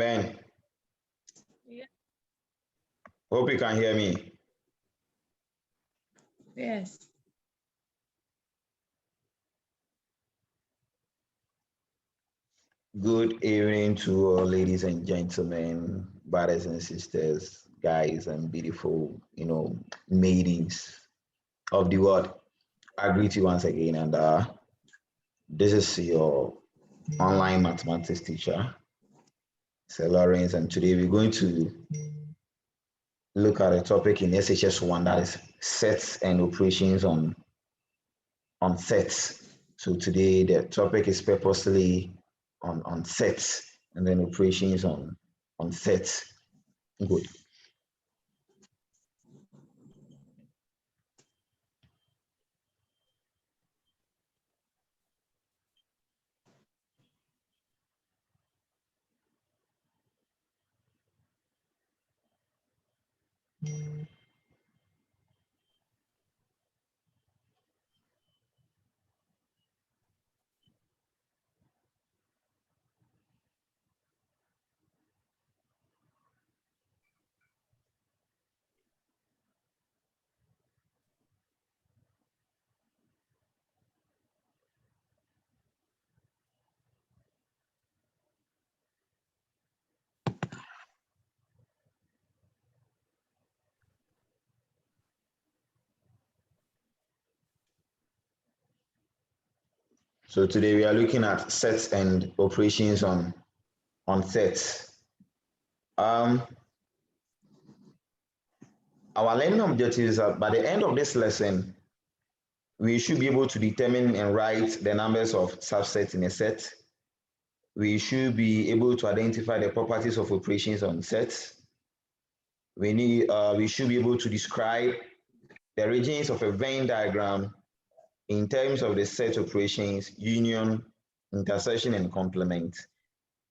Ben, Yeah. hope you can hear me. Yes. Good evening to all ladies and gentlemen, brothers and sisters, guys and beautiful, maidens of the world. I greet you once again, and this is your online mathematics teacher, Sir Lawrence, and today we're going to look at a topic in SHS1 that is sets and operations on sets. So today the topic is purposely on sets and then operations on sets. Good. So today we are looking at sets and operations on sets. Our learning objectives are by the end of this lesson, we should be able to determine and write the numbers of subsets in a set. We should be able to identify the properties of operations on sets. We should be able to describe the regions of a Venn diagram in terms of the set operations, union, intersection, and complement.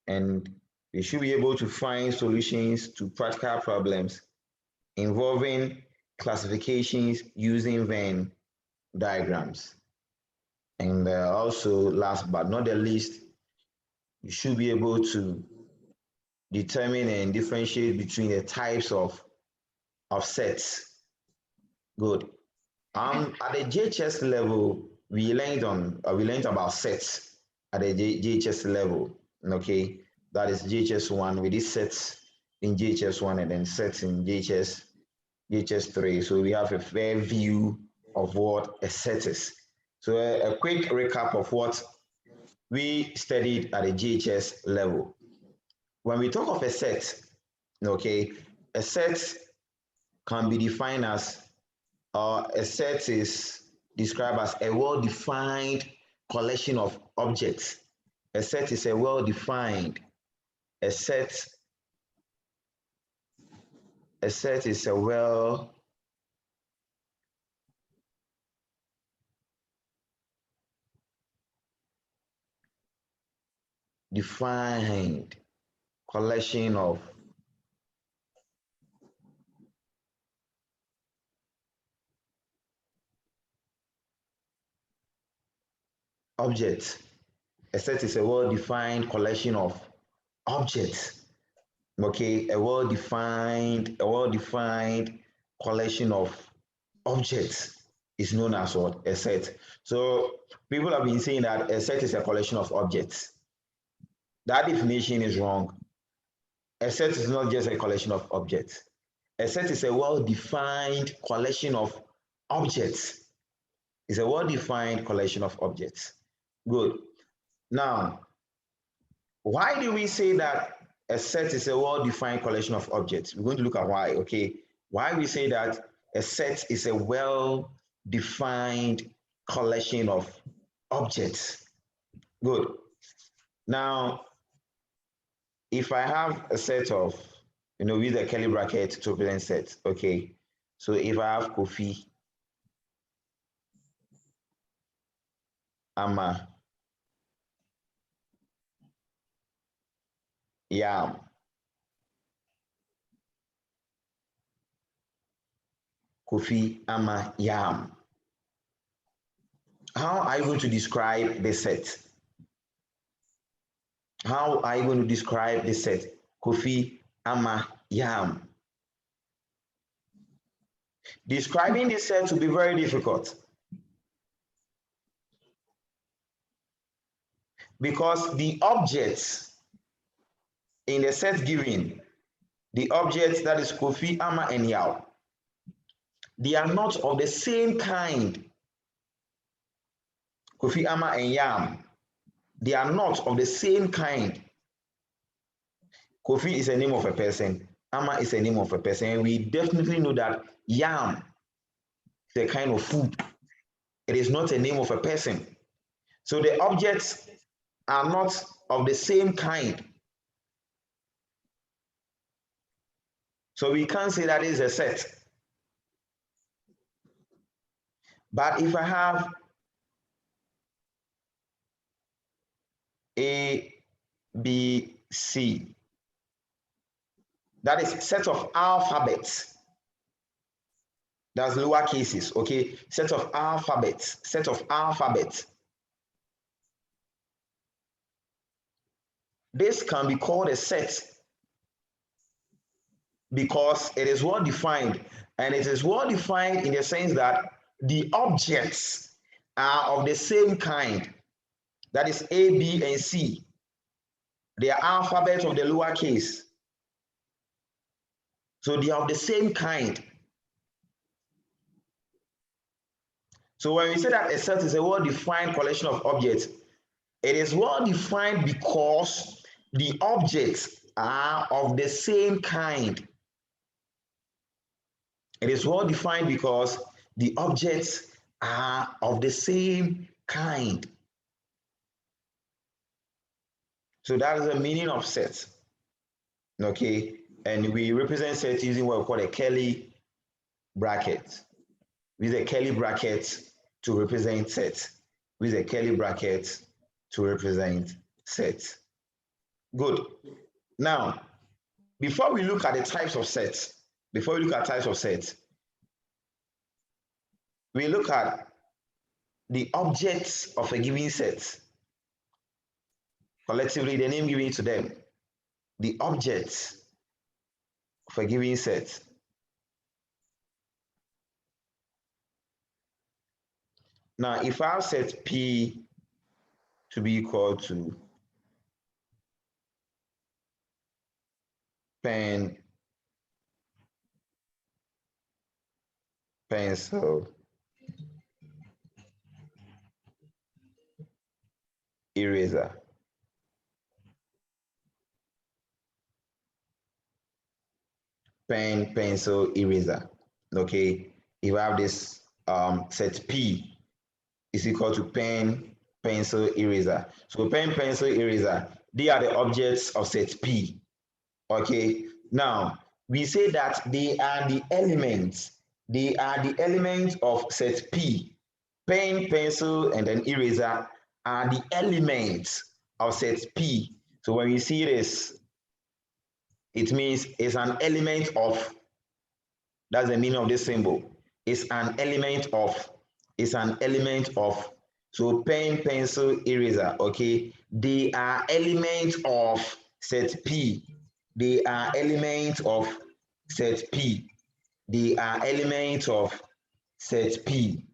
And we should be able to find solutions to practical problems involving classifications using Venn diagrams. And also, last but not the least, you should be able to determine and differentiate between the types of sets. Good. At the JHS level, we learned about sets at the JHS level. Okay, that is JHS1. We did sets in JHS1 and then sets in JHS3. So we have a fair view of what a set is. So a quick recap of what we studied at the JHS level. When we talk of a set, okay, a set can be defined as a set is described as a well-defined collection of objects. A set is a well-defined. A set is a well-defined collection of objects. A set is a well-defined collection of objects. Okay, a well-defined collection of objects is known as what? A set. So people have been saying that a set is a collection of objects. That definition is wrong. A set is not just a collection of objects. A set is a well-defined collection of objects. It's a well-defined collection of objects. Good. Now, why do we say that a set is a well-defined collection of objects? We're going to look at why, okay? Why we say that a set is a well-defined collection of objects. Good. Now, if I have a set of, with a curly bracket to represent set, okay? So if I have Kofi, Ama, Yam, Kofi, Ama, Yam. How are you going to describe the set? How are you going to describe the set? Kofi, Ama, Yam. Describing this set will be very difficult because the objects in the set given, the objects that is Kofi, Ama, and Yao, they are not of the same kind. Kofi, Ama, and Yam, they are not of the same kind. Kofi is a name of a person. Ama is a name of a person. And we definitely know that Yam is a kind of food. It is not a name of a person. So the objects are not of the same kind. So we can't say that is a set. But if I have A, B, C, that is set of alphabets. That's lower cases, okay? Set of alphabets, set of alphabets. This can be called a set because it is well defined, and it is well defined in the sense that the objects are of the same kind. That is A, B, and C. They are alphabets of the lower case. So they are of the same kind. So when we say that a set is a well-defined collection of objects, it is well-defined because the objects are of the same kind. It is well-defined because the objects are of the same kind. So that is the meaning of set. Okay, and we represent set using what we call a curly bracket. With a curly bracket to represent set. With a curly bracket to represent set. Good. Now, before we look at the types of sets, we look at the objects of a given set. Collectively, the name given to them, the objects of a given set. Now, if I have set P to be equal to pen, pencil, eraser. Pen, pencil, eraser. Okay, if I have this set P is equal to pen, pencil, eraser. So pen, pencil, eraser, they are the objects of set P. Okay, now we say that they are the elements. They are the elements of set P. Pen, pencil, and then eraser are the elements of set P. So when we see this, it means it's an element of, that's the meaning of this symbol. It's an element of, it's an element of. So pen, pencil, eraser, okay? They are elements of set P. They are elements of set P. They are elements of set P.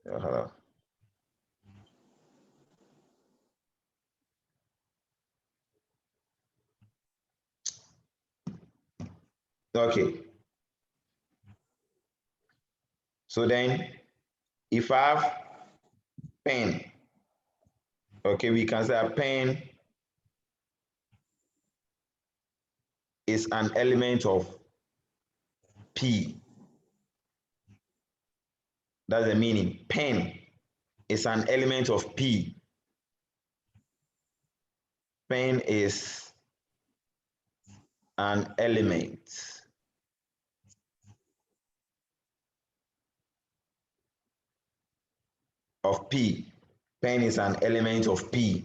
Hello. Okay. So then, if I have pen, okay, we can say a pen is an element of P. That's the meaning. Pen is an element of P. Pen is an element of P. Pen is an element of P.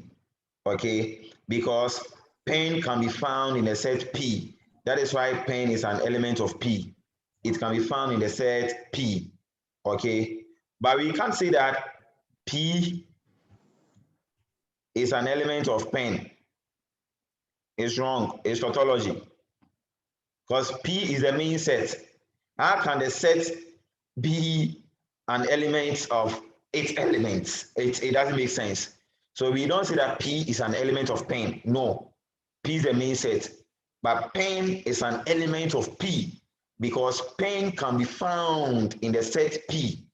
Okay, because pen can be found in a set P. That is why pen is an element of P. it can be found in the set P, okay? But we can't say that P is an element of pen. It's wrong, it's tautology. Because P is the main set. How can the set be an element of its elements? It doesn't make sense. So we don't say that P is an element of pen. No, P is the main set. But pen is an element of P because pen can be found in the set P.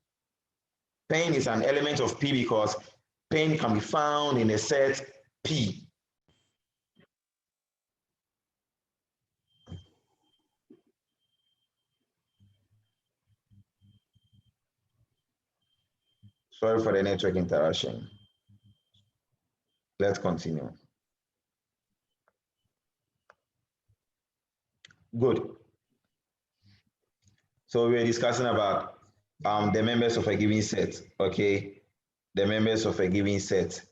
Pen is an element of P because pen can be found in the set P. Sorry for the network interaction. Let's continue. Good. So we're discussing about the members of a given set, okay? The members of a given set,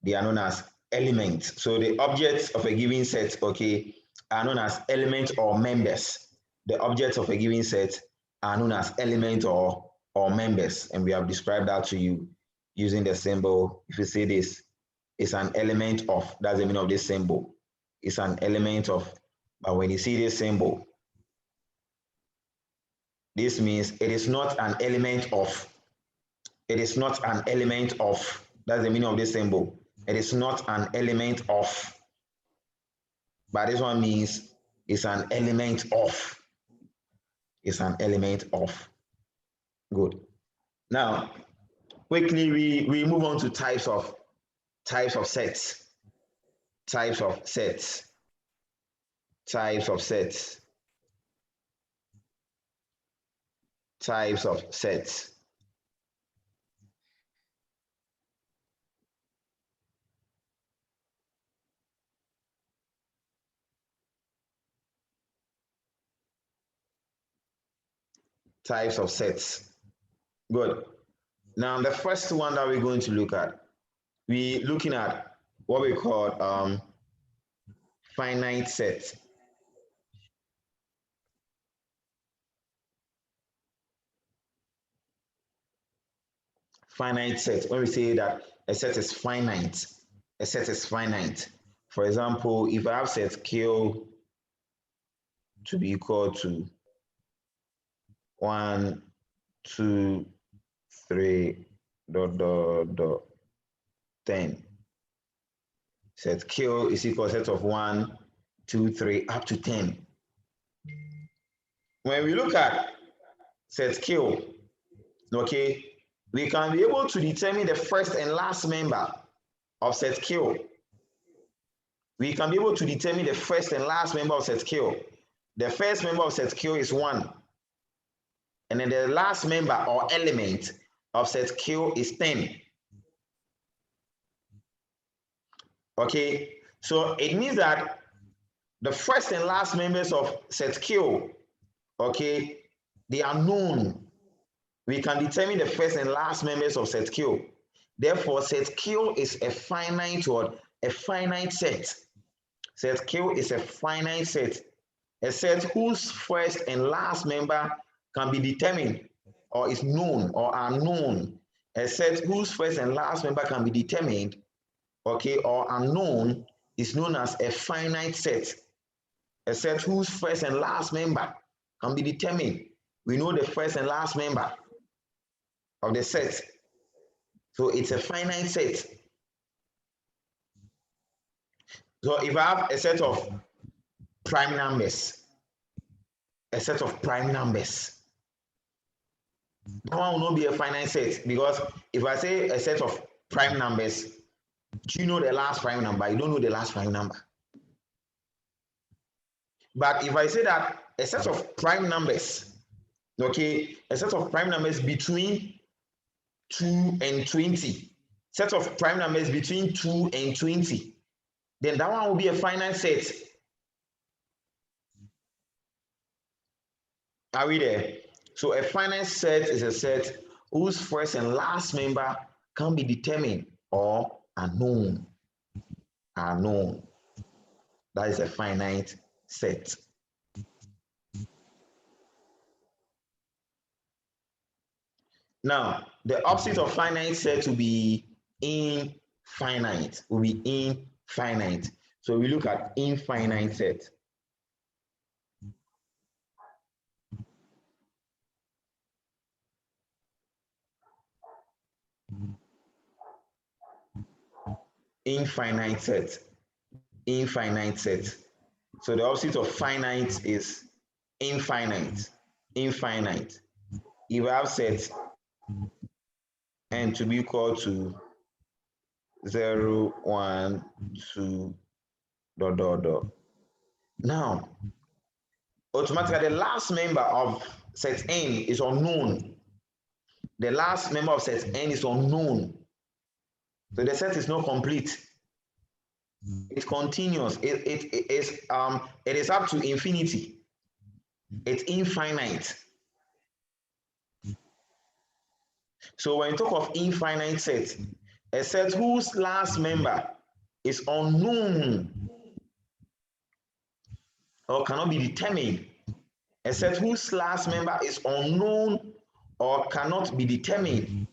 they are known as elements. So the objects of a given set, okay, are known as elements or members. The objects of a given set are known as elements or members. And we have described that to you using the symbol. If you see this, it's an element of, that's the meaning of this symbol. It's an element of, but when you see this symbol, this means it is not an element of. It is not an element of. That's the meaning of this symbol. It is not an element of. But this one means it's an element of. It's an element of. Good. Now, quickly we move on to types of sets. Types of sets. Types of sets. Types of sets. Types of sets. Good. Now, the first one that we're going to look at, we're looking at what we call finite set. Finite set. When we say that a set is finite, a set is finite. For example, if I have set Q to be equal to 1, 2, 3, dot, dot, dot, 10. Set Q is equal to set of 1, 2, 3, up to 10. When we look at set Q, okay, we can be able to determine the first and last member of set Q. We can be able to determine the first and last member of set Q. The first member of set Q is 1. And then the last member or element of set Q is 10. Okay, so it means that the first and last members of set Q, okay, they are known. We can determine the first and last members of set Q. Therefore, set Q is a finite word, a finite set. Set Q is a finite set, a set whose first and last member can be determined or is known or are known. A set whose first and last member can be determined, okay, or unknown is known as a finite set. A set whose first and last member can be determined. We know the first and last member of the set. So it's a finite set. So if I have a set of prime numbers, that one will not be a finite set, because if I say a set of prime numbers, do you know the last prime number? You don't know the last prime number. But if I say that a set of prime numbers, okay, a set of prime numbers between 2 and 20, set of prime numbers between 2 and 20, then that one will be a finite set. Are we there? So a finite set is a set whose first and last member can be determined or are known. That is a finite set. Now, the opposite of finite set will be infinite. Will be infinite. So we look at infinite set. Infinite set. Infinite set. So the opposite of finite is infinite. Infinite. If I have set n to be equal to 0, 1, 2, dot, dot, dot. Now, automatically the last member of set n is unknown. The last member of set n is unknown. So the set is not complete. It's continuous. It is up to infinity. It's infinite. So when you talk of infinite set, a set whose last member is unknown or cannot be determined, a set whose last member is unknown or cannot be determined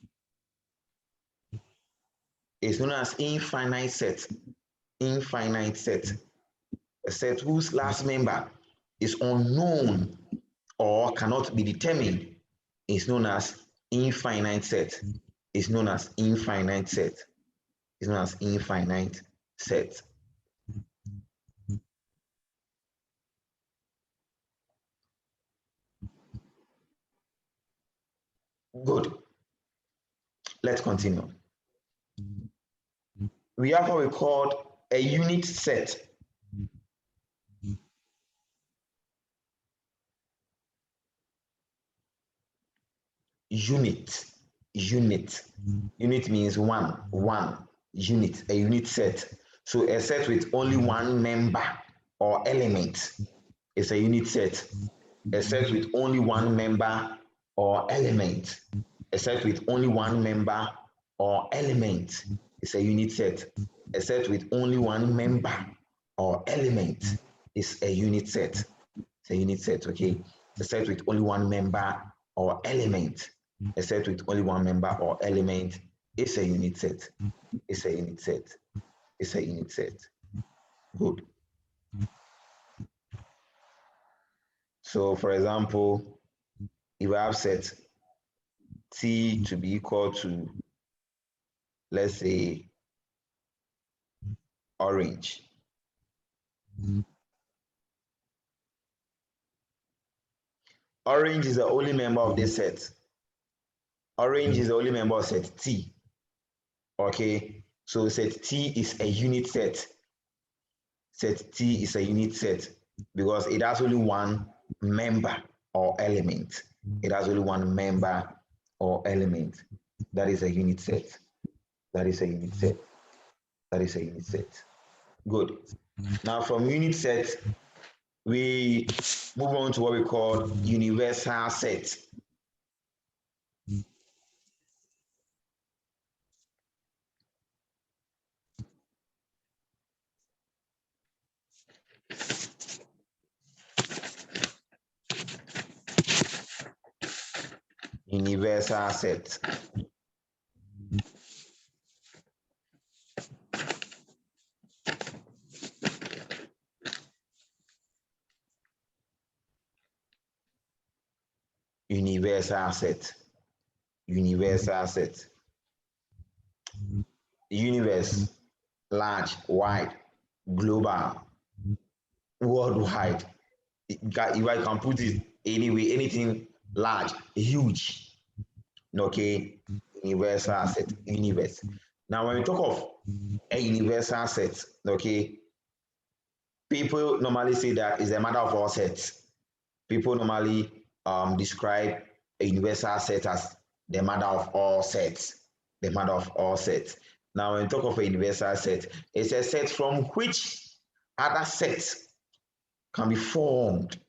is known as infinite set. Infinite set. A set whose last member is unknown or cannot be determined is known as infinite set. Is known as infinite set. Is known as infinite set. Good. Let's continue. We have what we call a unit set. Unit. Unit means one unit, a unit set. So a set with only one member or element is a unit set. A set with only one member or element. A set with only one member or element is a unit set. A set with only one member or element is a unit set. It's a unit set, okay? A set with only one member or element. A set with only one member or element is a unit set. It's a unit set. It's a unit set. Good. So for example, if I have set T to be equal to, let's say, orange. Orange is the only member of this set. Orange is the only member of set T. Okay, so set T is a unit set. Set T is a unit set because it has only one member or element. It has only one member or element. That is a unit set. That is a unit set. That is a unit set. Good. Now from unit set, we move on to what we call universal set. Universal set. Universal set. Universal set. Universe, large, wide, global, worldwide. If I can put it anyway, anything large, huge. Okay, universal set, universe. Now, when we talk of a universal set, okay, people normally say that is a matter of all sets. People normally describe a universal set as the mother of all sets. The mother of all sets. Now, when we talk of a universal set, it's a set from which other sets can be formed.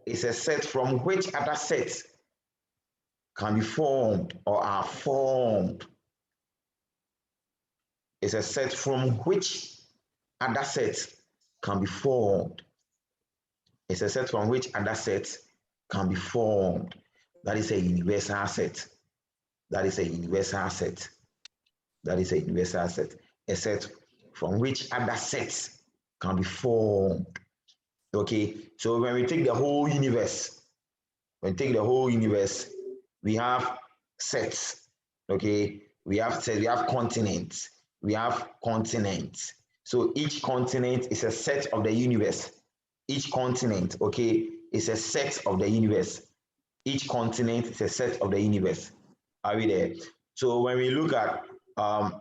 It's a set from which other sets can be formed or are formed. It's a set from which other sets can be formed. It's a set from which other sets can be formed. That is a universal set. That is a universal set. That is a universal set. A set from which other sets can be formed. Okay, so when we take the whole universe, we have sets. Okay, we have sets, we have continents, So each continent is a set of the universe. Each continent, okay, is a set of the universe. Each continent is a set of the universe. Are we there? So when we look at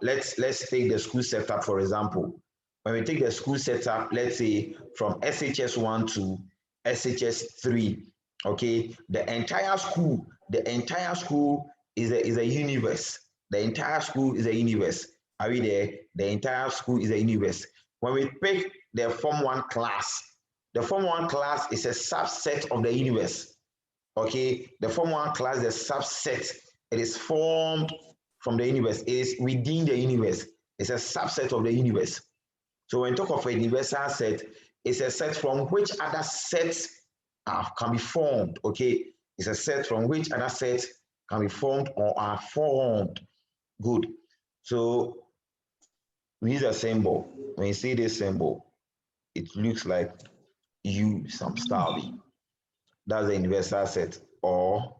let's take the school setup for example. When we take the school setup, let's say from SHS1 to SHS3, okay, the entire school is a universe. The entire school is a universe. Are we there? The entire school is a universe. When we pick the Form 1 class, the Form 1 class is a subset of the universe. Okay, the Form 1 class is a subset. It is formed from the universe. It is within the universe. It's a subset of the universe. So when we talk of a universal set, it's a set from which other sets can be formed. Okay, it's a set from which other sets can be formed or are formed. Good. So we use a symbol. When you see this symbol, it looks like U some style. That's a universal set. Or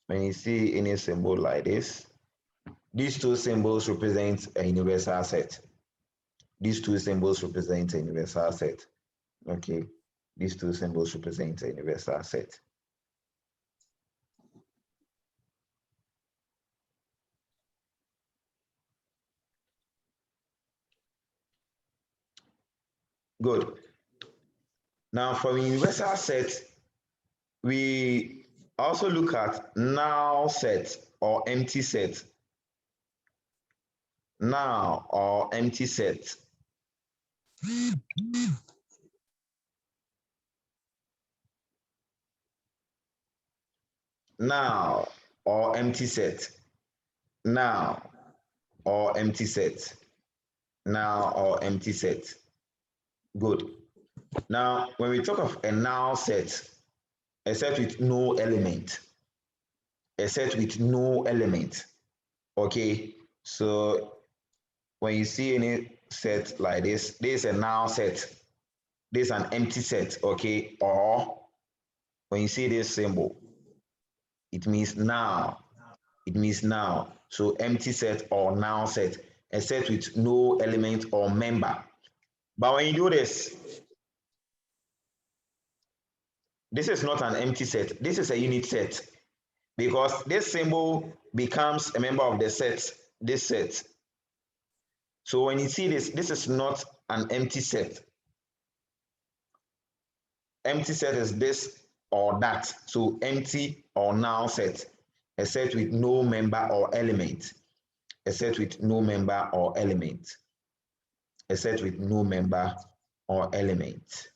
when you see any symbol like this, these two symbols represent a universal set. These two symbols represent a universal set. Okay, these two symbols represent a universal set. Good. Now for a universal set, we also look at null set or empty set. Null or empty set. Null or empty set. Null or empty set. Null or empty set. Good. Now, when we talk of a null set, a set with no element, a set with no element, okay? So when you see any set like this is a null set, this is an empty set, okay? Or when you see this symbol, it means null. It means null. So empty set or null set, a set with no element or member. But when you do this is not an empty set. This is a unit set because this symbol becomes a member of the set, this set. So when you see this is not an empty set. Empty set is this or that. So empty or null set, a set with no member or element. A set with no member or element. A set with no member or element.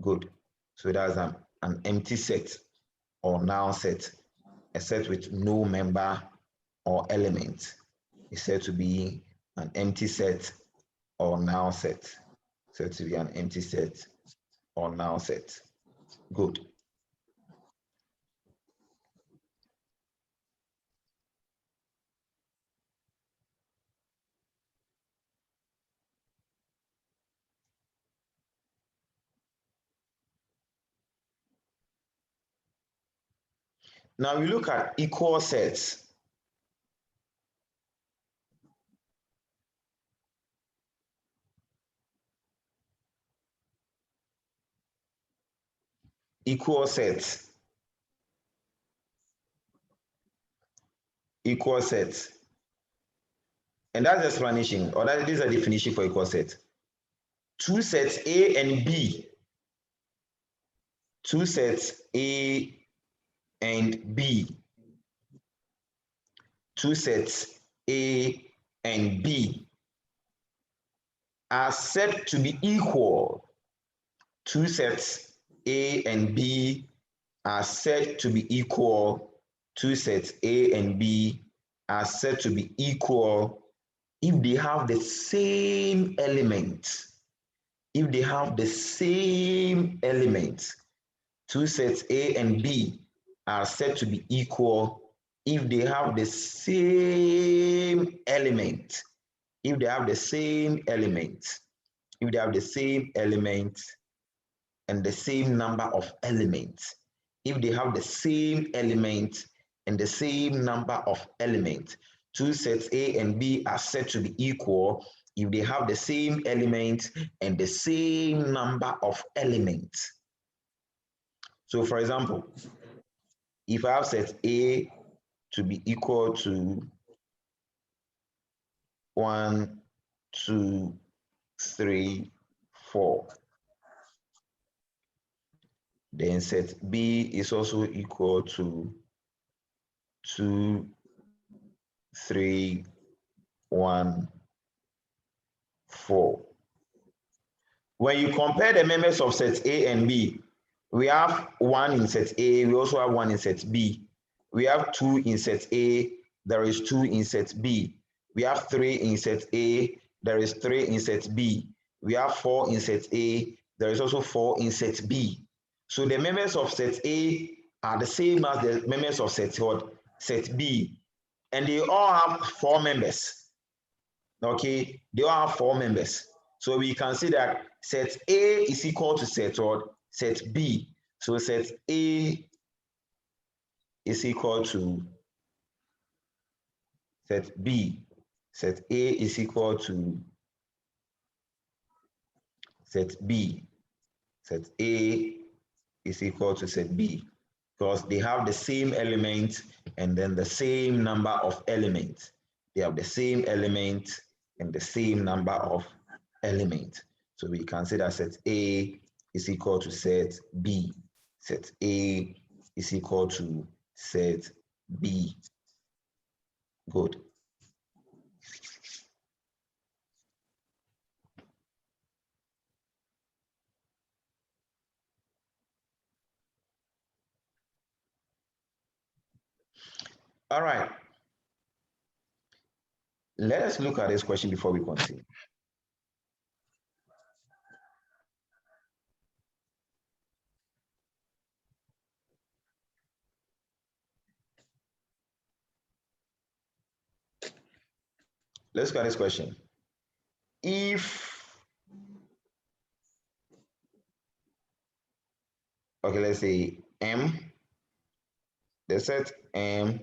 Good. So that's an empty set or null set. A set with no member or element is said to be an empty set or null set. Said to be an empty set or null set. Good. Now we look at equal sets. Equal sets. Equal sets. And that's the explanation, or that is a definition for equal set. Two sets A and B. Two sets A and B. Two sets A and B are said to be equal. Two sets A and B are said to be equal. Two sets A and B are said to be equal if they have the same element. If they have the same element. two sets A and B are said to be equal if they have the same element. If they have the same element, if they have the same element and the same number of elements, if they have the same element and the same number of elements, two sets A and B are said to be equal if they have the same element and the same number of elements. So for example, if I have set A to be equal to 1, 2, 3, 4, then set B is also equal to 2, 3, 1, 4. When you compare the members of set A and B, we have 1 in set A, we also have 1 in set B. We have 2 in set A, there is 2 in set B. We have 3 in set A, there is 3 in set B. We have 4 in set A, there is also 4 in set B. So the members of set A are the same as the members of set what? Set B. And they all have 4 members. Okay, they all have 4 members. So we can see that set A is equal to set what? Set B. So set A is equal to set B. Set A is equal to set B. Set A is equal to set B because they have the same element and then the same number of elements. They have the same element and the same number of elements. So we can say that set A is equal to set B. Set A is equal to set B. Good. All right. Let us look at this question before we continue. Let's look at this question. If, okay, let's say M, the set M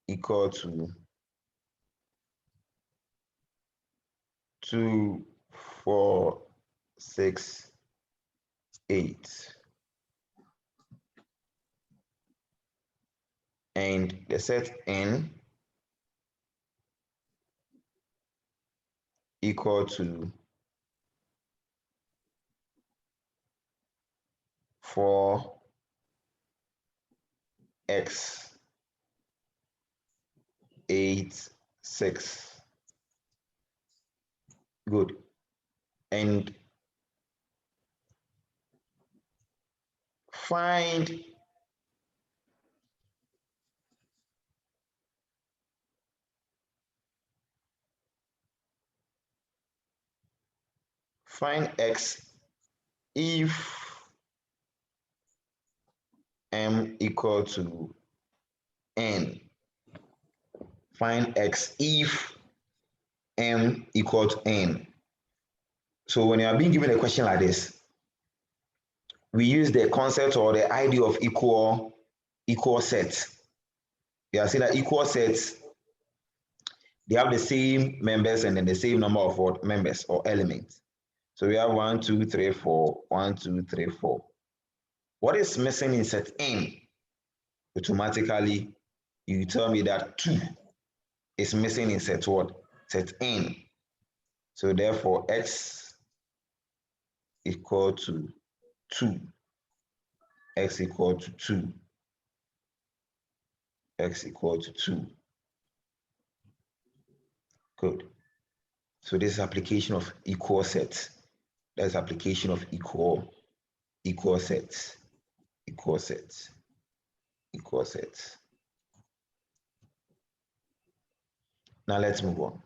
equal to 2, 4, 6, 8. And the set N equal to 4, X, 8, 6. Good. And find X if M equal to N. Find X if M equal to N. So when you are being given a question like this, we use the concept or the idea of equal sets. You are seeing that equal sets, they have the same members and then the same number of what members or elements. So we have 1, 2, 3, 4, 1, 2, 3, 4. What is missing in set N? Automatically, you tell me that 2 is missing in set what? Set N. So therefore, X equal to 2. X equal to 2. X equal to 2. Good. So this is application of equal sets. That's application of equal sets. Equal sets. Equal sets. Now let's move on.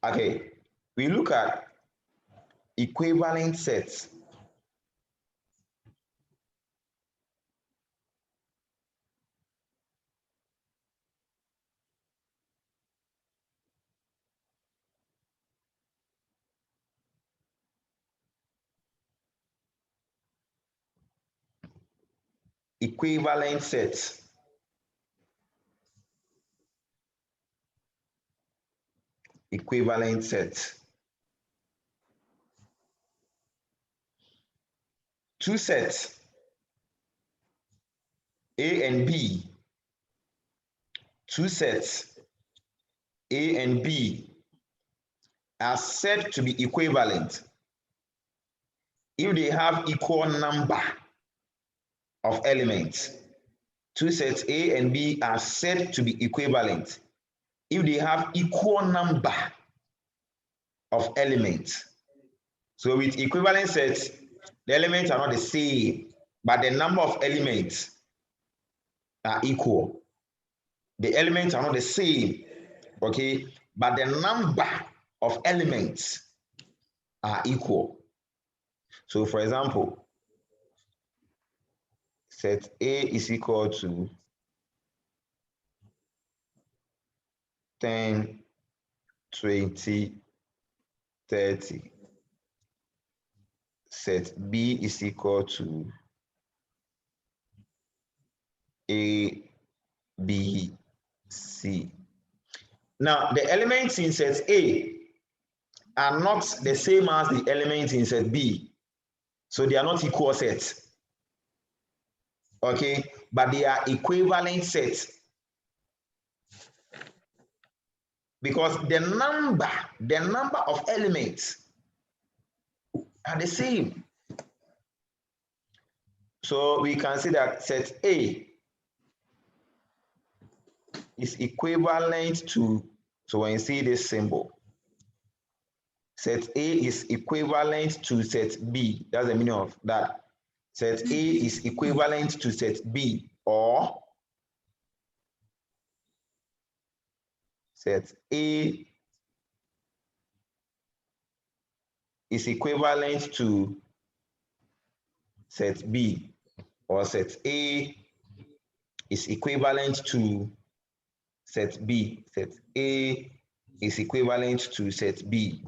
Okay, we look at equivalent sets. Equivalent sets. Equivalent sets. Two sets, A and B. Two sets, A and B, are said to be equivalent if they have equal number of elements. Two sets A and B are said to be equivalent if they have equal number of elements. So with equivalent sets, the elements are not the same, but the number of elements are equal. The elements are not the same, okay, but the number of elements are equal. So for example, set A is equal to 10, 20, 30. Set B is equal to A, B, C. Now, the elements in set A are not the same as the elements in set B. So they are not equal sets. Okay, but they are equivalent sets. Because the number of elements are the same. So we can see that set A is equivalent to, so when you see this symbol, set A is equivalent to set B. That's the meaning of that. Set A is equivalent to set B, or set A is equivalent to set B, or set A is equivalent to set B. Set A is equivalent to set B.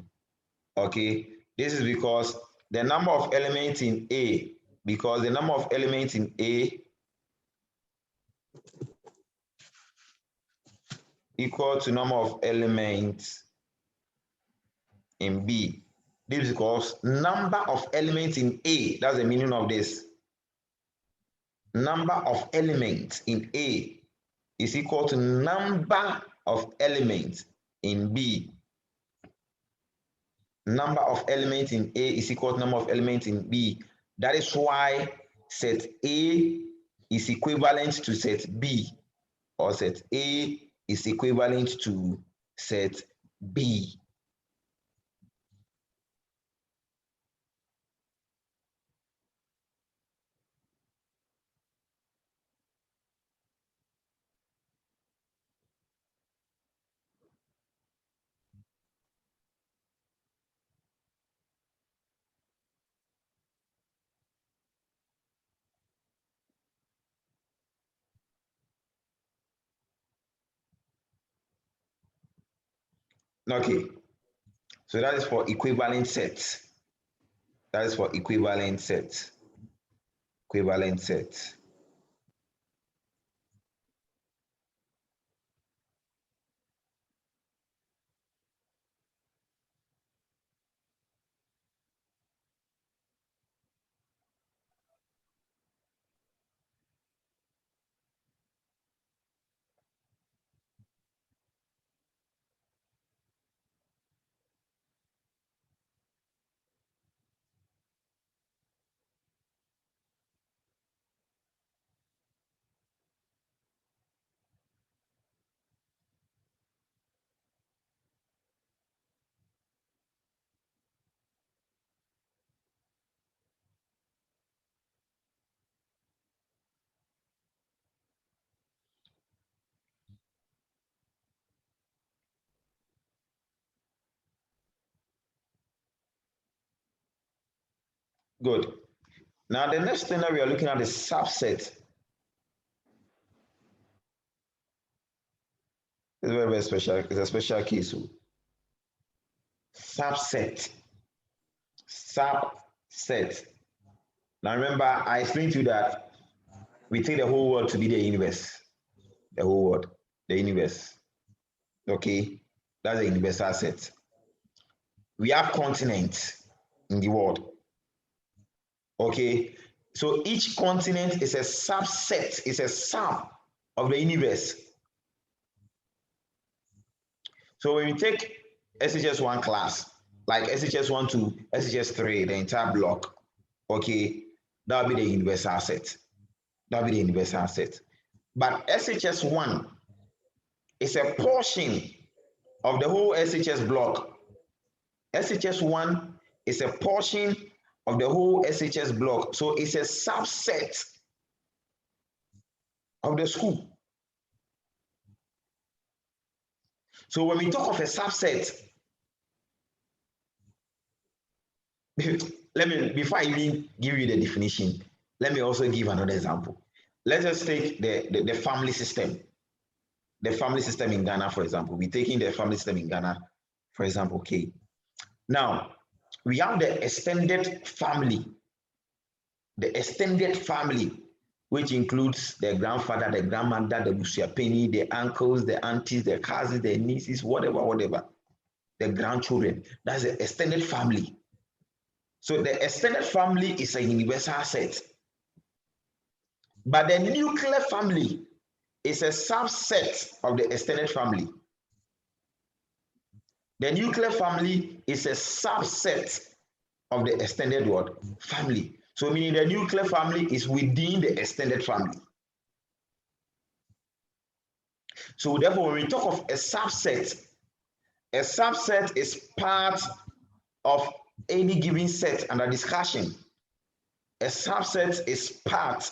Okay, this is because the number of elements in A, because the number of elements in A equal to number of elements in B. This is because number of elements in A, that's the meaning of this. Number of elements in A is equal to number of elements in B. Number of elements in A is equal to number of elements in B. That is why set A is equivalent to set B, or set A is equivalent to set B. Okay, so that is for equivalent sets. That is for equivalent sets. Equivalent sets. Good. Now the next thing that we are looking at is subset. It's very, very special. It's a special case. Subset. Subset. Now remember, I explained to you that we take the whole world to be the universe. The whole world, the universe. Okay, that's a universal set. We have continents in the world. Okay, so each continent is a subset, is a sum of the universe. So when we take SHS1 class, like SHS1 to SHS3, the entire block, okay, that will be the universal set. That will be the universal set. But SHS1 is a portion of the whole SHS block. SHS1 is a portion of the whole SHS block. So it's a subset of the school. So when we talk of a subset, before I even give you the definition, let me also give another example. Let's just take the family system. The family system in Ghana, for example. We're taking the family system in Ghana, for example, okay. Now, we have the extended family, which includes the grandfather, the grandmother, the busuapeni, the uncles, the aunties, the cousins, the nieces, whatever, the grandchildren. That's the extended family. So the extended family is a universal set. But the nuclear family is a subset of the extended family. The nuclear family is a subset of the extended what? Family. So meaning the nuclear family is within the extended family. So therefore, when we talk of a subset is part of any given set under discussion. A subset is part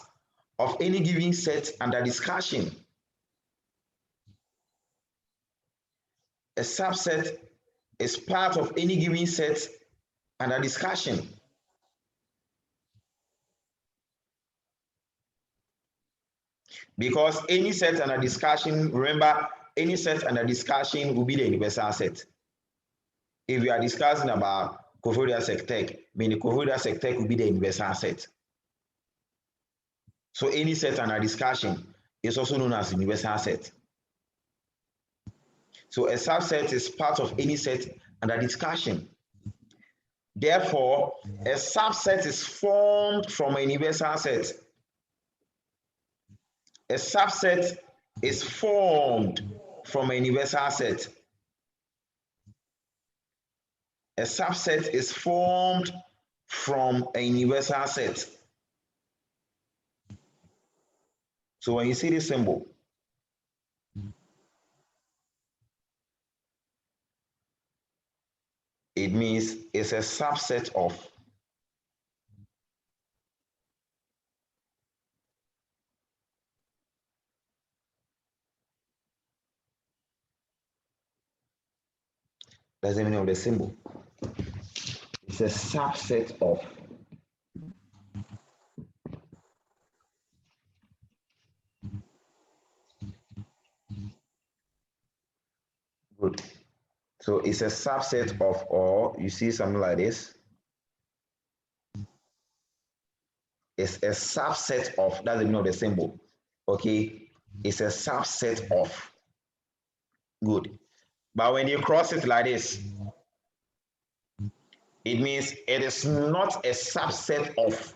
of any given set under discussion. A subset is part of any given set under discussion. Because any set under discussion, remember, any set under discussion will be the universal set. If we are discussing about cohorial sectec, meaning cohorial sectec will be the universal set. So any set under discussion is also known as universal set. So a subset is part of any set under discussion. Therefore, a subset is formed from a universal set. A subset is formed from a universal set. A subset is formed from a universal set. So when you see this symbol, it means it's a subset of that's the meaning of the symbol. It's a subset of good. So it's a subset of, or you see something like this. It's a subset of, that's the meaning of the symbol. Okay, it's a subset of. Good. But when you cross it like this, it means it is not a subset of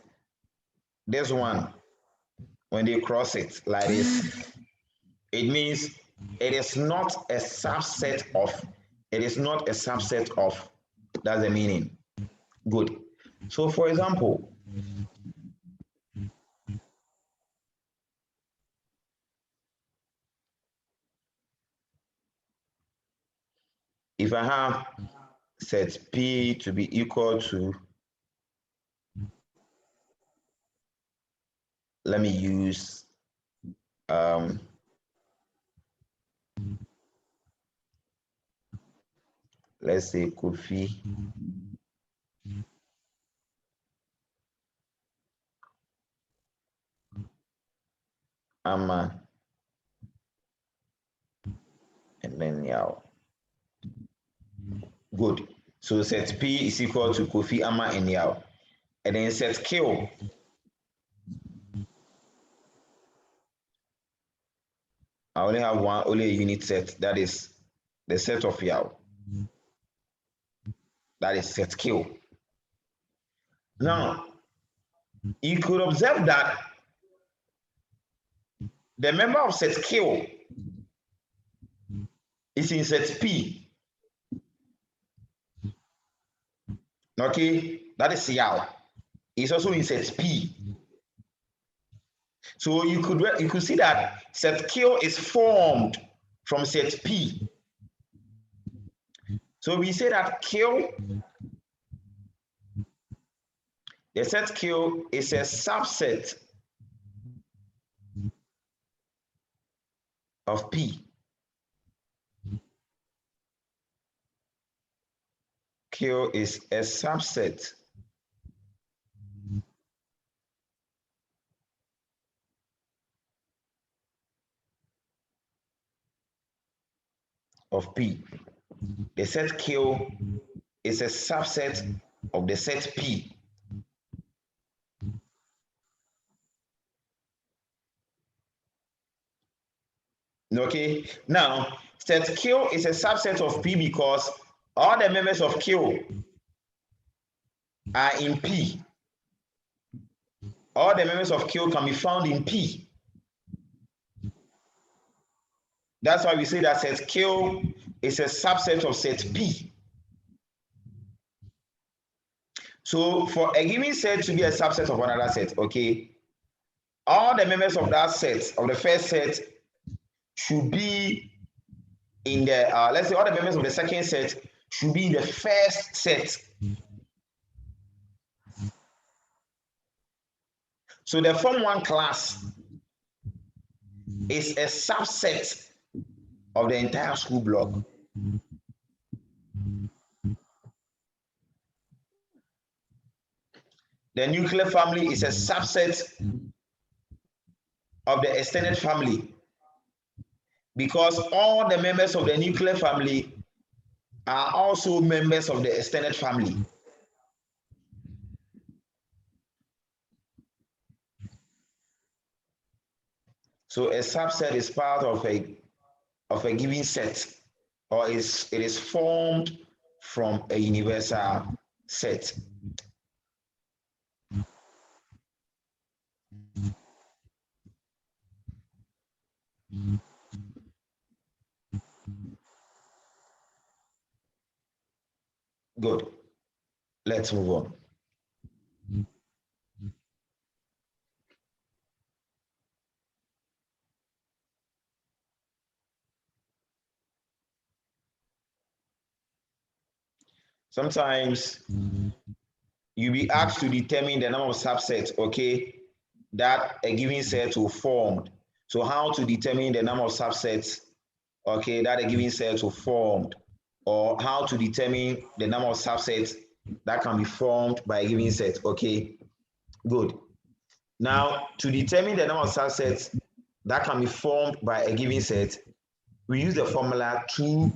this one. When you cross it like this, it means it is not a subset of. It is not a subset of. That's the meaning. Good. So for example, if I have set P to be equal to, let me use let's say Kofi Ama, and then Yao. Good. So set P is equal to Kofi, Ama, and Yao. And then set Q. I only have only a unit set, that is the set of Yao. That is set Q. Now, you could observe that the member of set Q is in set P. Okay, that is Yao. It's also in set P. So you could see that set Q is formed from set P. So we say that Q, the set Q is a subset of P. Q is a subset of P. The set Q is a subset of the set P. Okay, now set Q is a subset of P because all the members of Q are in P. All the members of Q can be found in P. That's why we say that set Q is a subset of set P. So for a given set to be a subset of another set, okay, all the members of that set, of the first set, should be in the, let's say all the members of the second set should be in the first set. So the Form 1 class is a subset of the entire school block. The nuclear family is a subset of the extended family because all the members of the nuclear family are also members of the extended family. So a subset is part of a given set, or it is formed from a universal set. Good. Let's move on. Sometimes you'll be asked to determine the number of subsets, okay, that a given set will form. So how to determine the number of subsets, okay, that a given set will form, or how to determine the number of subsets that can be formed by a given set, okay, good. Now, to determine the number of subsets that can be formed by a given set, we use the formula 2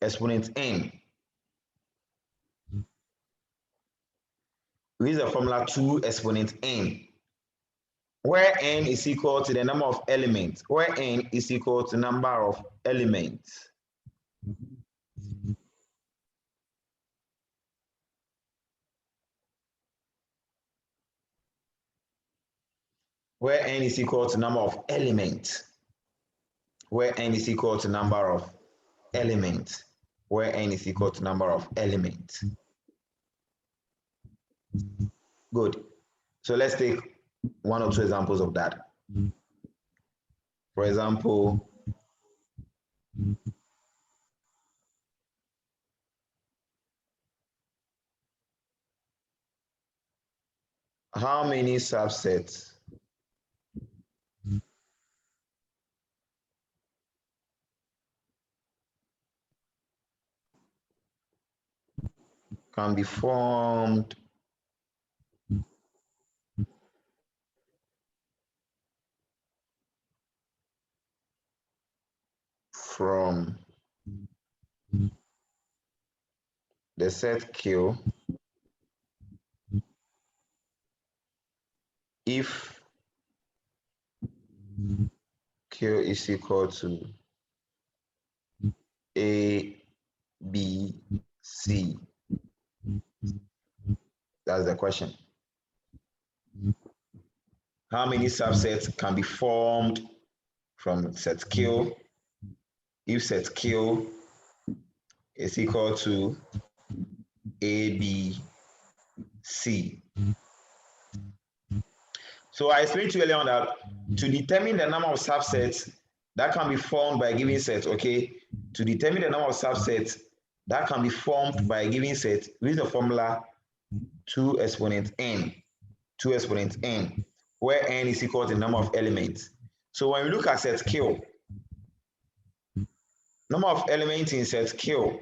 exponent n. We use the formula 2 exponent n, where n is equal to the number of elements, where n is equal to number of elements. Where n is equal to number of elements. Where n is equal to number of elements. Where n is equal to number of elements. Good. So let's take one or two examples of that. For example, how many subsets can be formed from the set Q if Q is equal to A, B, C. That's the question. How many subsets can be formed from set Q if set Q is equal to A, B, C? So I explained to you earlier on that to determine the number of subsets that can be formed by a given set, okay? To determine the number of subsets that can be formed by a given set, we use the formula 2 exponent n, 2 exponent n, where n is equal to the number of elements. So when we look at set Q, number of elements in set Q,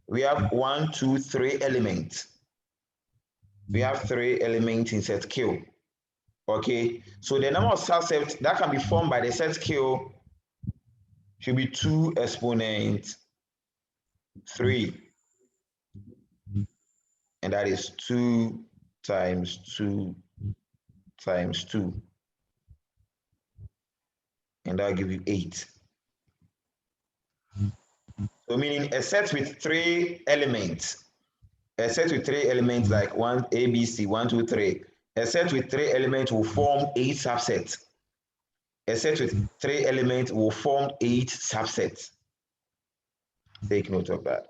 we have 1, 2, 3 elements. We have 3 elements in set Q. Okay, so the number of subsets that can be formed by the set Q should be 2 exponent 3. And that is 2 times 2 times 2. And that'll give you 8. So meaning a set with 3 elements, a set with 3 elements like 1, A, B, C, 1, 2, 3. A set with 3 elements will form 8 subsets. A set with 3 elements will form 8 subsets. Take note of that.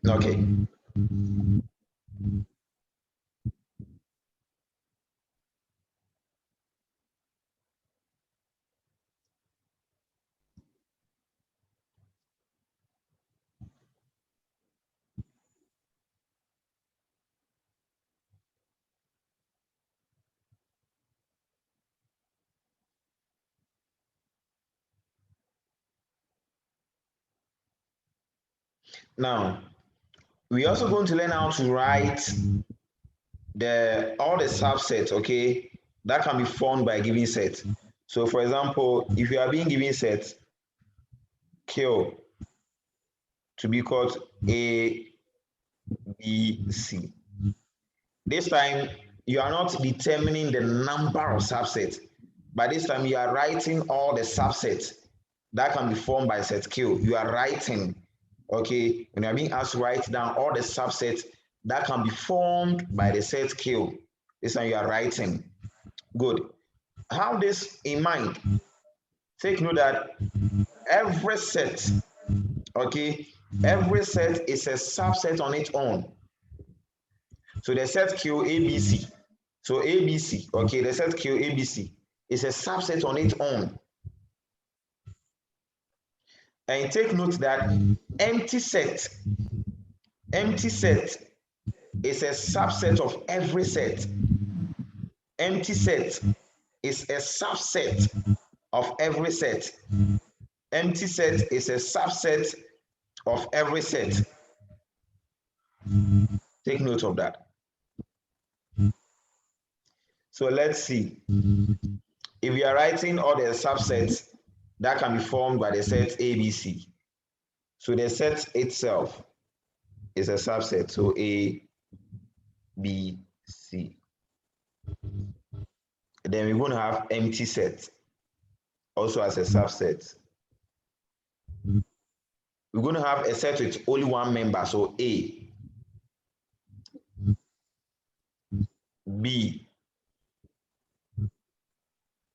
Okay. Now, we're also going to learn how to write all the subsets, okay, that can be formed by a given set. So for example, if you are being given set Q to be called A, B, C. This time you are not determining the number of subsets, but this time you are writing all the subsets that can be formed by set Q. You are writing, okay, when you are being asked to write down all the subsets that can be formed by the set Q. This time you are writing. Good. Have this in mind. Take note that every set, okay, every set is a subset on its own. So the set Q ABC. So ABC, okay, the set Q ABC is a subset on its own. And take note that empty set is a subset of every set. empty set is a subset of every set. Empty set is a subset of every set. Take note of that. So let's see. If we are writing all the subsets that can be formed by the set ABC, so the set itself is a subset, so A, B, C. Then we're going to have empty set also as a subset. We're going to have a set with only one member, so A, B,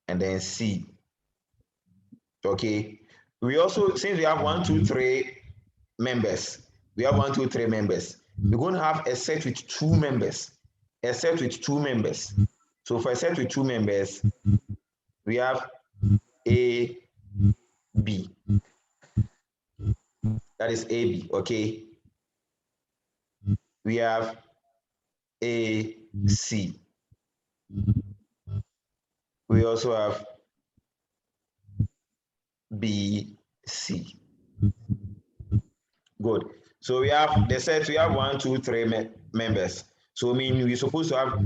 and then C. Okay. We also, since we have 1, 2, 3 members, we're going to have a set with two members. A set with two members. So for a set with two members, we have A, B. That is AB, okay? We have A, C. We also have B, C. Good. So we have the set, we have 1, 2, 3 members. So I mean, we're supposed to have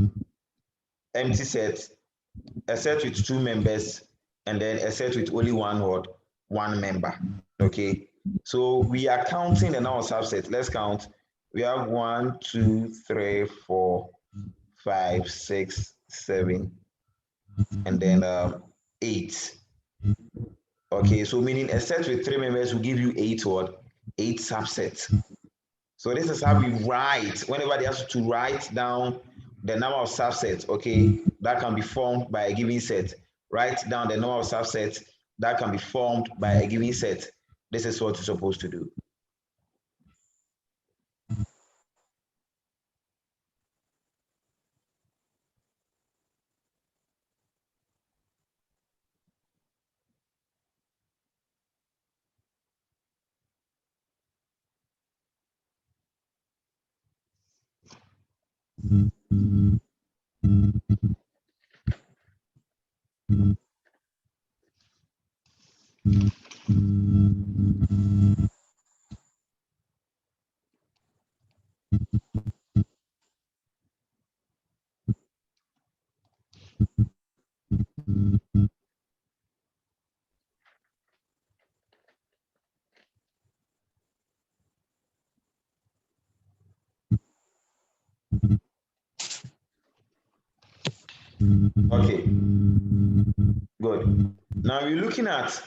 empty set, a set with two members, and then a set with only one word, one member. Okay. So we are counting the number of subsets. Let's count. We have 1, 2, 3, 4, 5, 6, 7, and then 8. Okay, so meaning a set with 3 members will give you 8 word, 8 subsets. So this is how we write. Whenever they ask you to write down the number of subsets, okay, that can be formed by a given set. Write down the number of subsets that can be formed by a given set. This is what you're supposed to do. Okay, good. Now we're looking at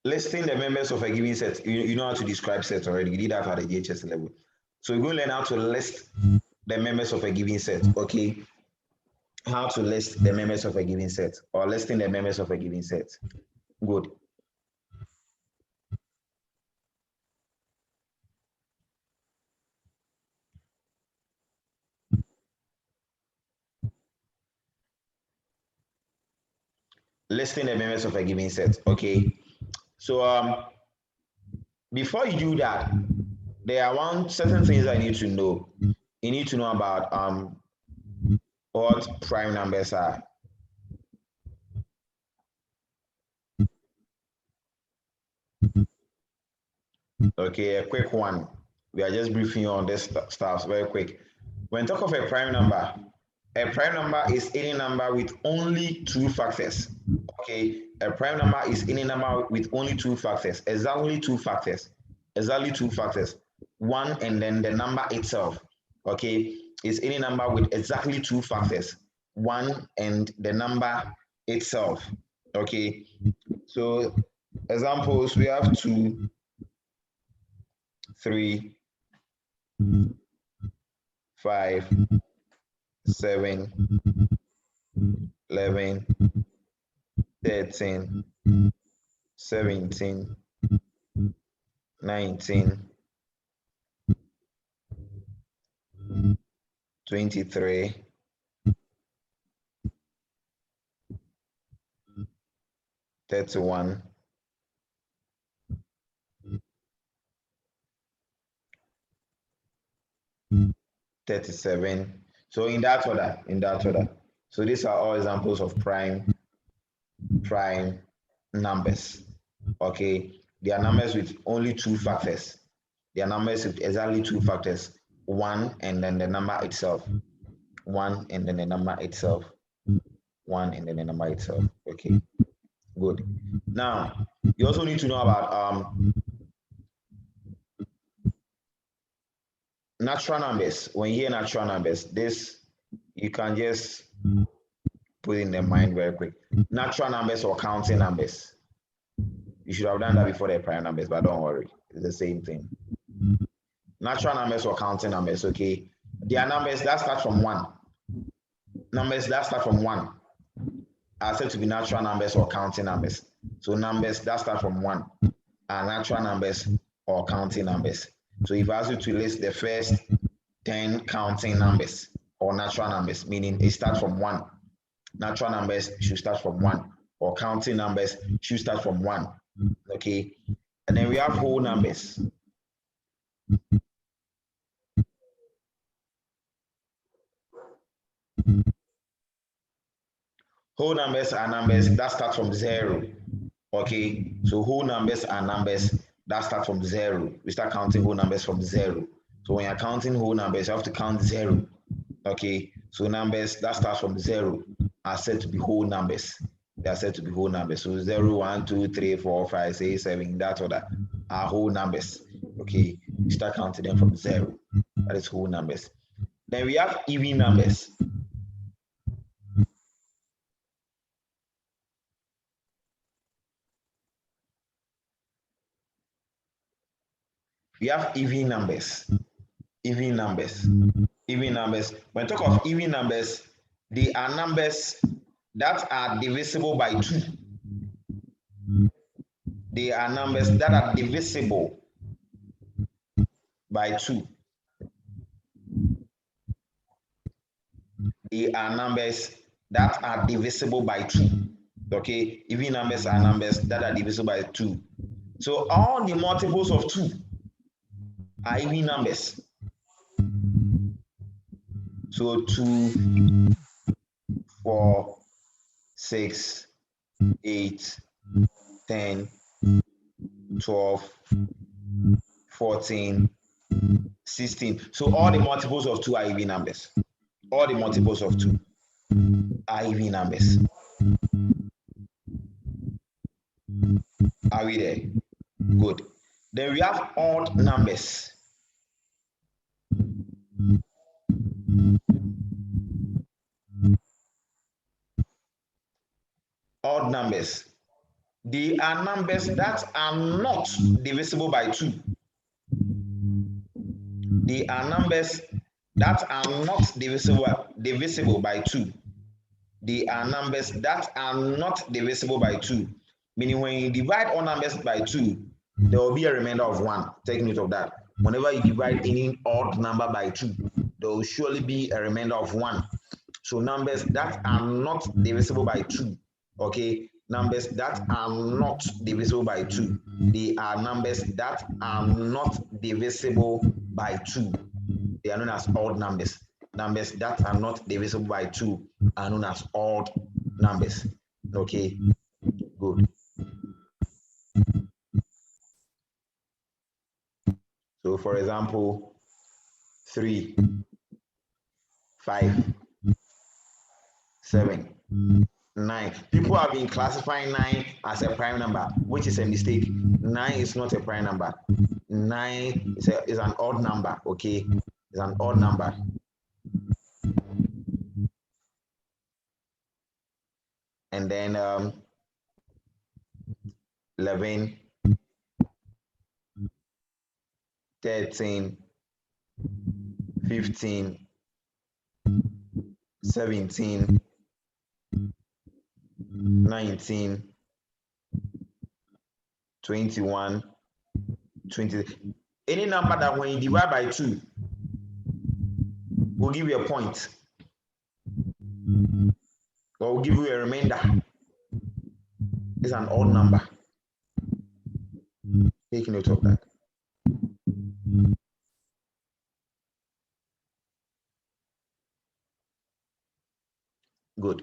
listing the members of a given set. You know how to describe sets already. You did that at the GHS level. So we're going to learn how to list the members of a given set, okay? How to list the members of a given set or listing the members of a given set. Good. Listing the members of a given set, okay? So before you do that, there are certain things I need to know. You need to know about what prime numbers are. Okay, a quick one. We are just briefing you on this stuff very quick. When talk of a prime number is any number with only two factors. Okay, a prime number is any number with only two factors, exactly two factors, one and then the number itself. Okay, is any number with exactly two factors, one and the number itself. Okay, so examples we have 2, 3, 5, 7, 11, 13, 17, 19, 23, 31, 37. So in that order. So these are all examples of prime numbers. Okay, they are numbers with only two factors. They are numbers with exactly two factors, one and then the number itself. One and then the number itself. One and then the number itself. Okay, good. Now, you also need to know about natural numbers. When you hear natural numbers, this you can just put in the mind very quick. Natural numbers or counting numbers. You should have done that before the prime numbers, but don't worry. It's the same thing. Natural numbers or counting numbers, okay? They are numbers that start from one. Numbers that start from one are said to be natural numbers or counting numbers. So numbers that start from one are natural numbers or counting numbers. So if I ask you to list the first 10 counting numbers or natural numbers, meaning it starts from one. Natural numbers should start from one, or counting numbers should start from one. Okay, and then we have whole numbers. Whole numbers are numbers that start from zero. Okay, so whole numbers are numbers that start from zero. We start counting whole numbers from zero. So when you're counting whole numbers, you have to count zero. Okay, so numbers that start from zero are said to be whole numbers. They are said to be whole numbers. So 0, 1, 2, 3, 4, 5, 6, 7, that order are whole numbers. Okay, you start counting them from zero. That is whole numbers. Then we have even numbers. We have even numbers. Even numbers. Even numbers. When we talk of even numbers, they are numbers that are divisible by 2. They are numbers that are divisible by 2. They are numbers that are divisible by 2. Okay, even numbers are numbers that are divisible by 2. So all the multiples of 2 are even numbers. So 2, 4, 6, 8, 10, 12, 14, 16. So all the multiples of 2 are even numbers. All the multiples of 2 are even numbers. Are we there? Good. Then we have odd numbers. Odd numbers. They are numbers that are not divisible by 2. They are numbers that are not divisible by 2. They are numbers that are not divisible by 2. Meaning when you divide all numbers by 2, there will be a remainder of 1. Take note of that. Whenever you divide any odd number by 2, there will surely be a remainder of 1. So numbers that are not divisible by 2, okay? Numbers that are not divisible by 2. They are numbers that are not divisible by 2. They are known as odd numbers. Numbers that are not divisible by 2 are known as odd numbers. Okay, good. So for example, 3, 5, 7, 9. People have been classifying 9 as a prime number, which is a mistake. 9 is not a prime number. 9 is an odd number, okay? It's an odd number. And then 11, 13, 15, 17, 19, 21, 20. Any number that when you divide by 2 will give you a point or will give you a remainder. It's an odd number. Take note of that. Good.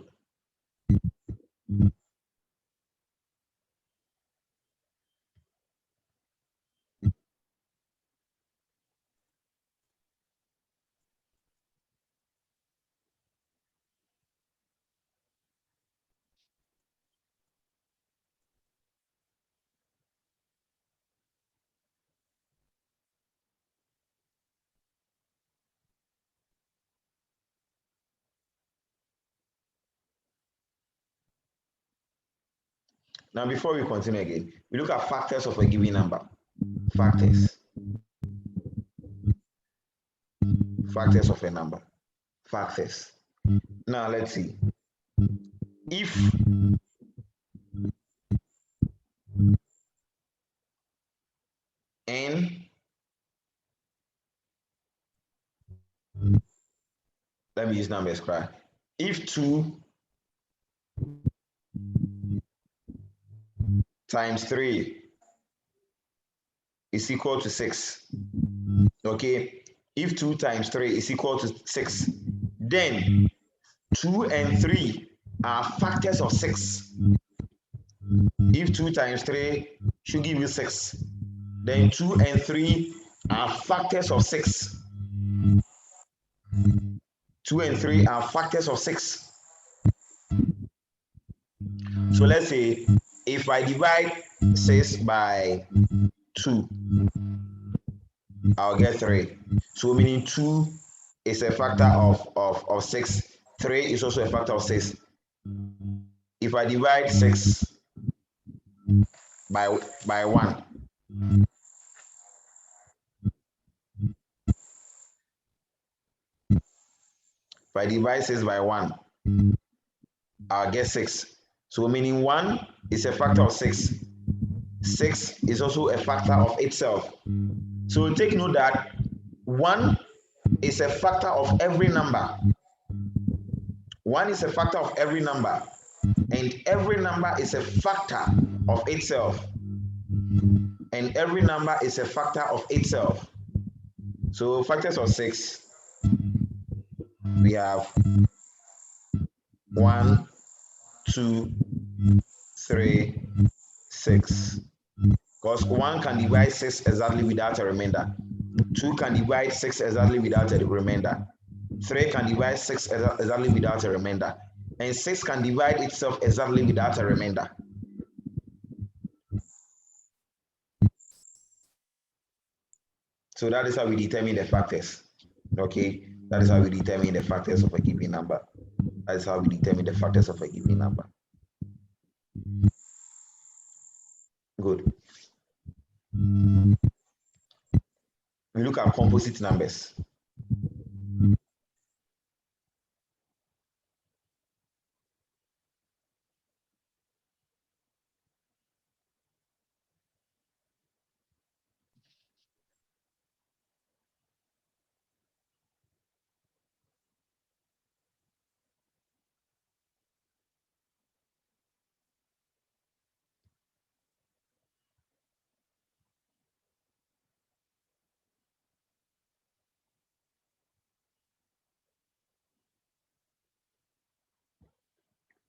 Now, before we continue again, we look at factors of a given number. Factors. Factors of a number. Factors. Now, let's see. If n, let me use numbers, cry. If 2 times 3 is equal to 6, okay? If 2 times 3 is equal to 6, then 2 and 3 are factors of 6. If 2 times 3 should give you 6, then 2 and 3 are factors of 6. 2 and 3 are factors of 6. So let's say if I divide 6 by 2, I'll get 3. So meaning 2 is a factor of 6. 3 is also a factor of 6. If I divide 6 by 1, if I divide 6 by 1, I'll get 6. So meaning 1 is a factor of 6. 6 is also a factor of itself. So take note that 1 is a factor of every number. 1 is a factor of every number. And every number is a factor of itself. And every number is a factor of itself. So factors of 6, we have 1, 2, 3, 6. Because 1 can divide 6 exactly without a remainder. 2 can divide 6 exactly without a remainder. 3 can divide 6 exactly without a remainder. And 6 can divide itself exactly without a remainder. So that is how we determine the factors. Okay, that is how we determine the factors of a given number. That is how we determine the factors of a given number. Good. We look at composite numbers.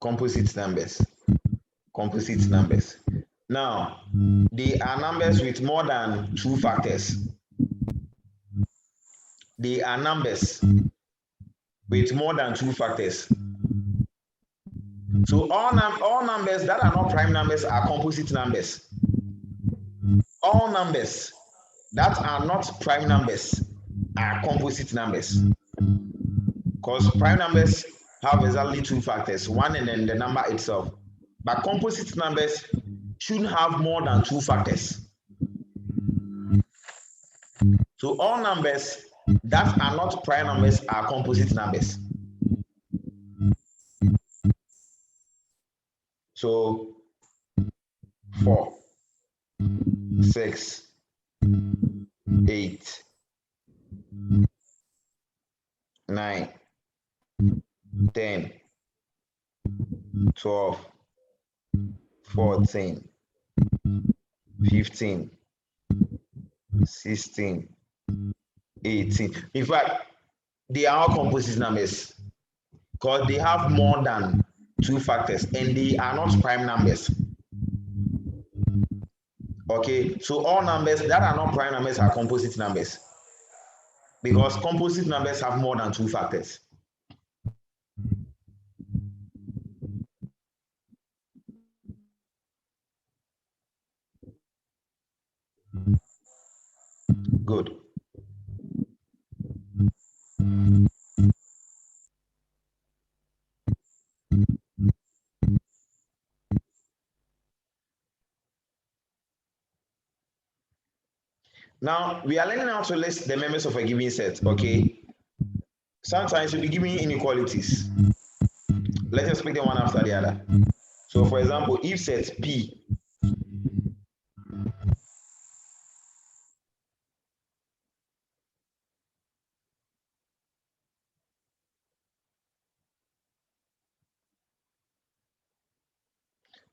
Composite numbers. Composite numbers. Now, they are numbers with more than 2 factors. They are numbers with more than 2 factors. So all numbers that are not prime numbers are composite numbers. All numbers that are not prime numbers are composite numbers. Because prime numbers have exactly 2 factors, one and then the number itself. But composite numbers shouldn't have more than 2 factors. So all numbers that are not prime numbers are composite numbers. So 4, 6, 8, 9, 10, 12, 14, 15, 16, 18. In fact, they are all composite numbers because they have more than 2 factors and they are not prime numbers. Okay, so all numbers that are not prime numbers are composite numbers because composite numbers have more than 2 factors. Good. Now, we are learning how to list the members of a given set, okay? Sometimes you'll be given inequalities. Let us pick them one after the other. So, for example, if set P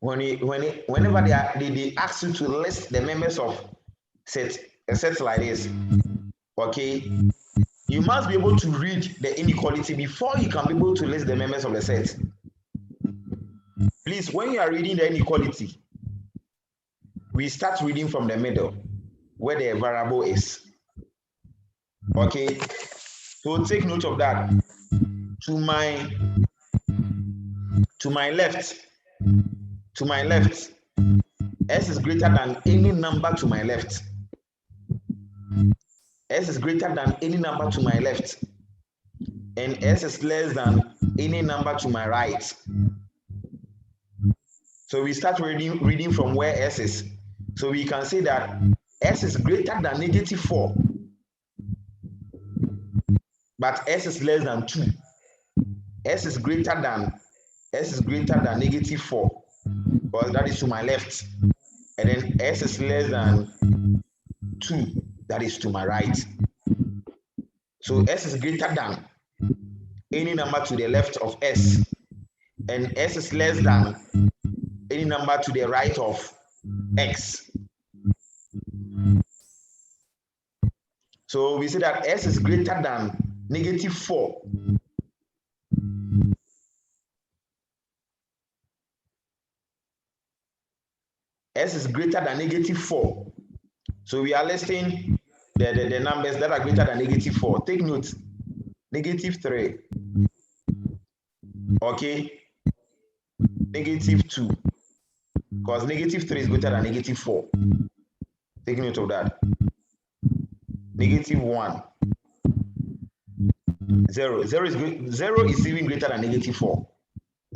whenever they ask you to list the members of a set like this, okay, you must be able to read the inequality before you can be able to list the members of the set. Please, when you are reading the inequality, we start reading from the middle where the variable is. Okay, so take note of that. To my left, S is greater than any number to my left. S is greater than any number to my left. And S is less than any number to my right. So we start reading from where S is. So we can say that S is greater than -4, but S is less than 2. S is greater than -4, because that is to my left. And then S is less than 2, that is to my right. So S is greater than any number to the left of S, and S is less than any number to the right of X. So we say that S is greater than -4. S is greater than -4. So we are listing the numbers that are greater than -4. Take note, -3, okay, -2, because -3 is greater than -4. Take note of that. -1, 0. 0 is even greater than -4.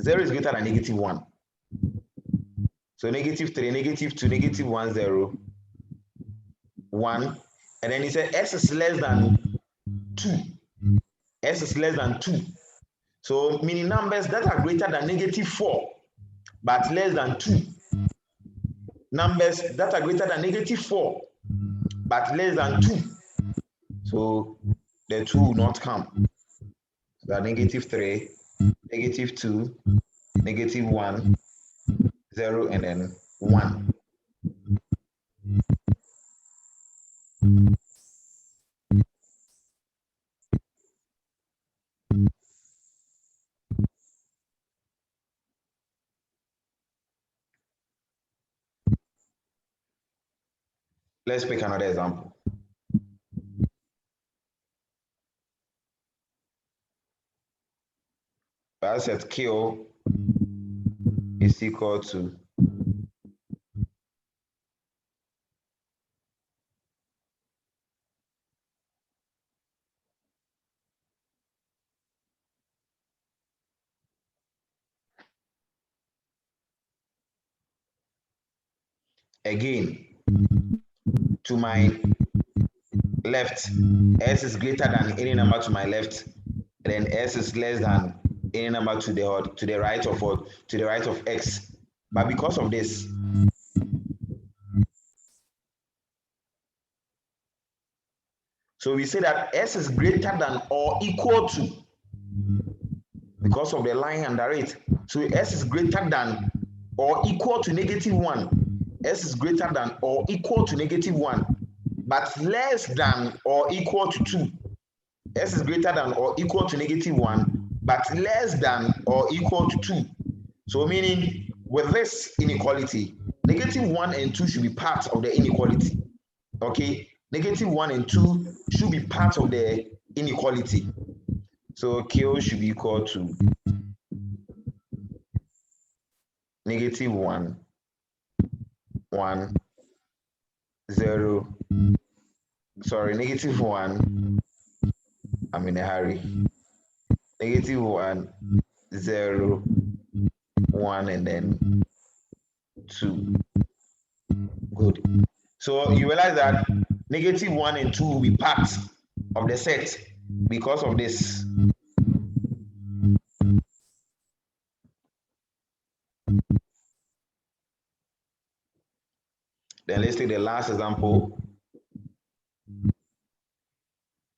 0 is greater than -1. So -3, -2, -1, 0, 1. And then he said S is less than 2. S is less than 2. So meaning numbers that are greater than -4 but less than 2. Numbers that are greater than -4 but less than 2. So the 2 will not come. So that -3, -2, -1, 0, and then 1. Let's pick another example. I said Q is equal to again to my left, S is greater than any number to my left, and then S is less than any number to the right of what? To the right of X. But because of this, so we say that S is greater than or equal to, because of the line under it. So S is greater than or equal to -1. S is greater than or equal to -1, but less than or equal to 2. S is greater than or equal to -1, but less than or equal to 2. So meaning with this inequality, -1 and 2 should be part of the inequality. Okay, -1 and 2 should be part of the inequality. So Q should be equal to -1, 1, 0. Sorry, -1. I'm in a hurry. -1, 0, 1, and then 2. Good. So you realize that -1 and 2 will be part of the set because of this. Then let's take the last example.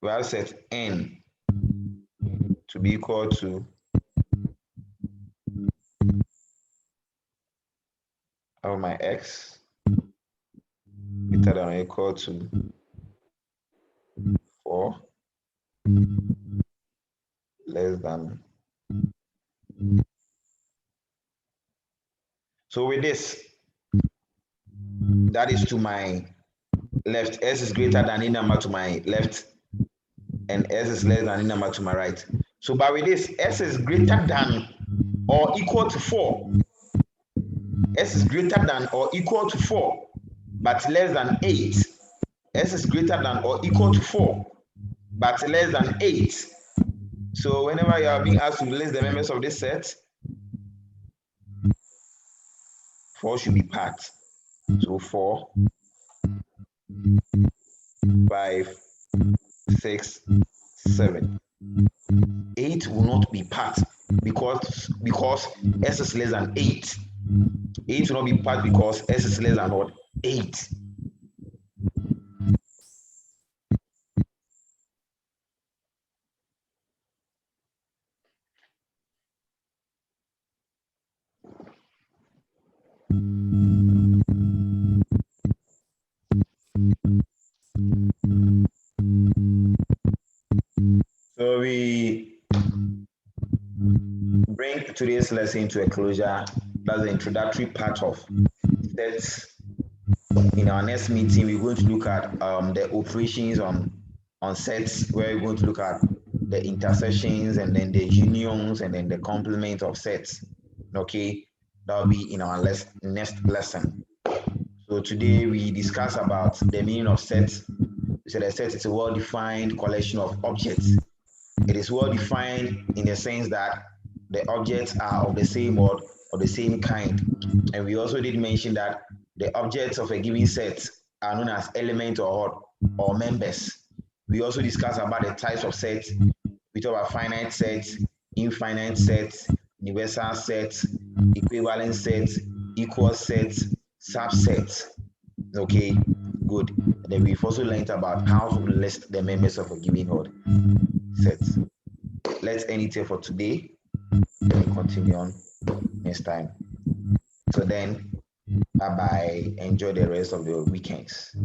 We have set n to be equal to of my x greater than or equal to 4 less than. So with this, that is to my left, s is greater than a number to my left, and s is less than a number to my right. So but with this, s is greater than or equal to 4. S is greater than or equal to 4, but less than 8. S is greater than or equal to 4, but less than 8. So whenever you are being asked to list the members of this set, 4 should be part. So 4, 5, 6, 7. 8 will not be part because s is less than 8. 8 will not be part because s is less than what? 8. So we bring today's lesson to a closure. That's the introductory part of sets. In our next meeting, we're going to look at the operations on sets, where we're going to look at the intersections and then the unions and then the complement of sets. Okay, that will be in our next lesson. So today we discuss about the meaning of sets. We said a set is a well-defined collection of objects. It is well-defined in the sense that the objects are of the same or the same kind. And we also did mention that the objects of a given set are known as elements or members. We also discussed about the types of sets. We talk about finite sets, infinite sets, universal sets, equivalent sets, equal sets, subsets. Okay, good. And then we've also learned about how to list the members of a given set. Let's end it here for today. Then we continue on next time. So then, bye bye. Enjoy the rest of your weekends.